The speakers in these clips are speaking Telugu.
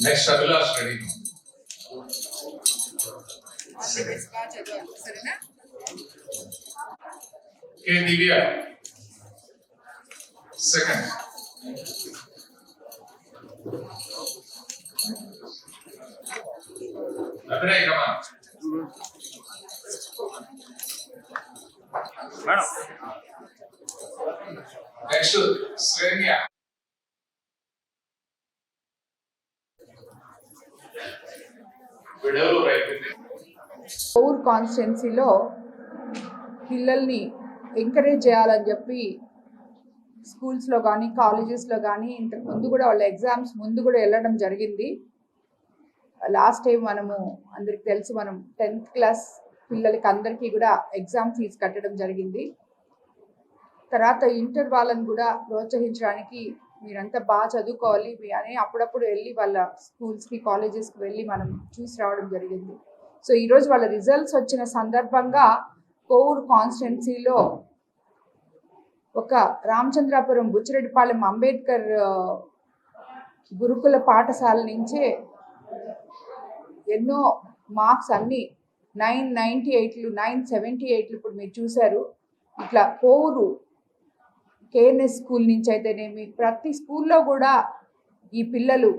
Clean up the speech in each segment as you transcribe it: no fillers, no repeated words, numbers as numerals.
Next Abhilash ready. సరేనా? కే దివ్య సెకండ్. అభినయ్ కమా మేడం. నెక్స్ట్ శ్రేణ్య. విడవలు అయిపోయింది. కోవూరు కాన్స్టిట్యున్సీలో పిల్లల్ని ఎంకరేజ్ చేయాలని చెప్పి స్కూల్స్లో కానీ కాలేజెస్లో కానీ ఇంతకు ముందు కూడా వాళ్ళ ఎగ్జామ్స్ ముందు కూడా వెళ్ళడం జరిగింది. లాస్ట్ టైం మనము అందరికి తెలుసు, మనం 10th క్లాస్ పిల్లలకి అందరికీ కూడా ఎగ్జామ్ ఫీజు కట్టడం జరిగింది. తర్వాత ఇంటర్ వాళ్ళని కూడా ప్రోత్సహించడానికి మీరంతా బాగా చదువుకోవాలి అని అప్పుడప్పుడు వెళ్ళి వాళ్ళ స్కూల్స్కి కాలేజెస్కి వెళ్ళి మనం చూసి రావడం జరిగింది. సో ఈరోజు వాళ్ళ రిజల్ట్స్ వచ్చిన సందర్భంగా కోవూరు కాన్స్టిట్యున్సీలో ఒక రామచంద్రాపురం బుచ్చిరెడ్డిపాలెం అంబేద్కర్ గురుకుల పాఠశాల నుంచే ఎన్నో మార్క్స్ అన్నీ 998లు 978లు ఇప్పుడు మీరు చూశారు. ఇట్లా కోవూరు కేఎన్ఎస్ స్కూల్ నుంచి అయితేనేమి ప్రతి స్కూల్లో కూడా ఈ పిల్లలు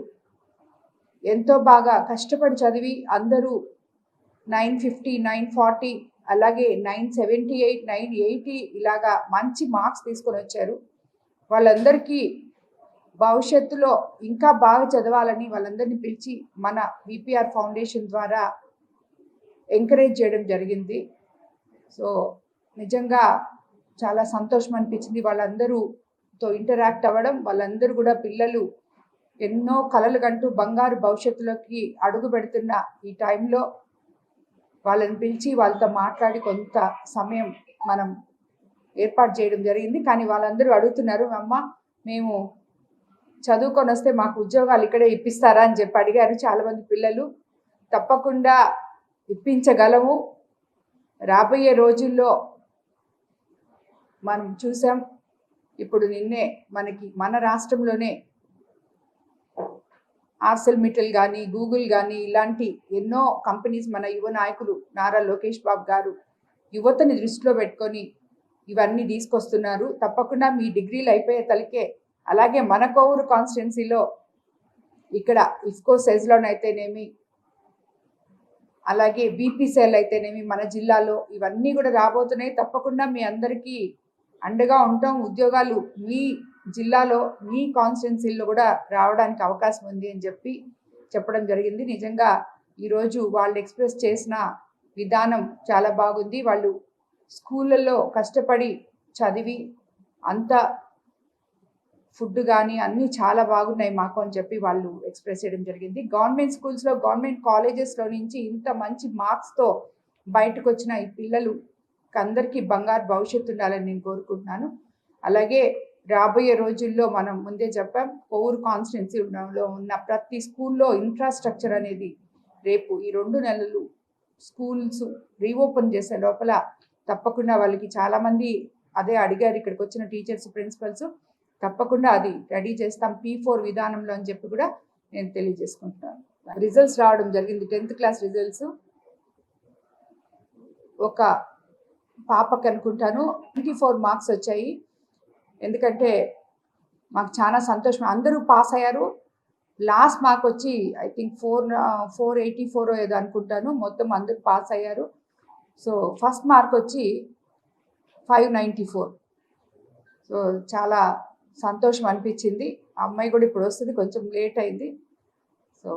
ఎంతో బాగా కష్టపడి చదివి అందరూ 950 940 అలాగే 978 980 ఇలాగా మంచి మార్క్స్ తీసుకొని వచ్చారు. వాళ్ళందరికీ భవిష్యత్తులో ఇంకా బాగా చదవాలని వాళ్ళందరినీ పిలిచి మన విపిఆర్ ఫౌండేషన్ ద్వారా ఎంకరేజ్ చేయడం జరిగింది. సో నిజంగా చాలా సంతోషం అనిపించింది వాళ్ళందరూతో ఇంటరాక్ట్ అవ్వడం. వాళ్ళందరూ కూడా పిల్లలు ఎన్నో కలలు కంటూ బంగారు భవిష్యత్తులోకి అడుగు పెడుతున్న ఈ టైంలో వాళ్ళని పిలిచి వాళ్ళతో మాట్లాడి కొంత సమయం మనం ఏర్పాటు చేయడం జరిగింది. కానీ వాళ్ళందరూ అడుగుతున్నారు, అమ్మ మేము చదువుకొని వస్తే మాకు ఉద్యోగాలు ఇక్కడే ఇప్పిస్తారా అని చెప్పి అడిగారు చాలామంది పిల్లలు. తప్పకుండా ఇప్పించగలము. రాబోయే రోజుల్లో మనం చూసాం, ఇప్పుడు నిన్నే మనకి మన రాష్ట్రంలోనే ఆర్సెల్మిటల్ కానీ గూగుల్ కానీ ఇలాంటి ఎన్నో కంపెనీస్ మన యువ నాయకులు నారా లోకేష్ బాబు గారు యువతని దృష్టిలో పెట్టుకొని ఇవన్నీ తీసుకొస్తున్నారు. తప్పకుండా మీ డిగ్రీలు అయిపోయే తలకే అలాగే మన కోవూరు కాన్స్టిట్యున్సీలో ఇక్కడ ఇఫ్కో సెజ్లోనైతేనేమి అలాగే బీపీసీఎల్ అయితేనేమి మన జిల్లాలో ఇవన్నీ కూడా రాబోతున్నాయి. తప్పకుండా మీ అందరికీ అండగా ఉంటాం. ఉద్యోగాలు మీ జిల్లాలో మీ కాన్స్టిట్యున్సీలో కూడా రావడానికి అవకాశం ఉంది అని చెప్పడం జరిగింది. నిజంగా ఈరోజు వాళ్ళు ఎక్స్ప్రెస్ చేసిన విధానం చాలా బాగుంది. వాళ్ళు స్కూళ్ళల్లో కష్టపడి చదివి అంత ఫుడ్ కానీ అన్నీ చాలా బాగున్నాయి మాకు అని చెప్పి వాళ్ళు ఎక్స్ప్రెస్ చేయడం జరిగింది. గవర్నమెంట్ స్కూల్స్లో గవర్నమెంట్ కాలేజెస్లో నుంచి ఇంత మంచి మార్క్స్తో బయటకు వచ్చిన ఈ పిల్లలు అందరికీ బంగారు భవిష్యత్తు ఉండాలని నేను కోరుకుంటున్నాను. అలాగే రాబోయే రోజుల్లో మనం ముందే చెప్పాం, కోవూరు కాన్స్టిట్యున్సీలో ఉన్న ప్రతి స్కూల్లో ఇన్ఫ్రాస్ట్రక్చర్ అనేది రేపు ఈ 2 నెలలు స్కూల్స్ రీఓపెన్ చేసే లోపల తప్పకుండా వాళ్ళకి చాలామంది అదే అడిగారు ఇక్కడికి వచ్చిన టీచర్స్ ప్రిన్సిపల్స్. తప్పకుండా అది రెడీ చేస్తాం P4 విధానంలో అని చెప్పి కూడా నేను తెలియజేసుకుంటున్నాను. రిజల్ట్స్ రావడం జరిగింది. 10th క్లాస్ రిజల్ట్స్ ఒక పాపకి అనుకుంటాను 24 మార్క్స్ వచ్చాయి. ఎందుకంటే మాకు చాలా సంతోషం, అందరూ పాస్ అయ్యారు. లాస్ట్ మార్క్ వచ్చి ఐ థింక్ 484 ఏదో అనుకుంటాను. మొత్తం అందరూ పాస్ అయ్యారు. సో ఫస్ట్ మార్క్ వచ్చి 594. సో చాలా సంతోషం అనిపించింది. ఆ అమ్మాయి కూడా ఇప్పుడు వస్తుంది, కొంచెం లేట్ అయింది. సో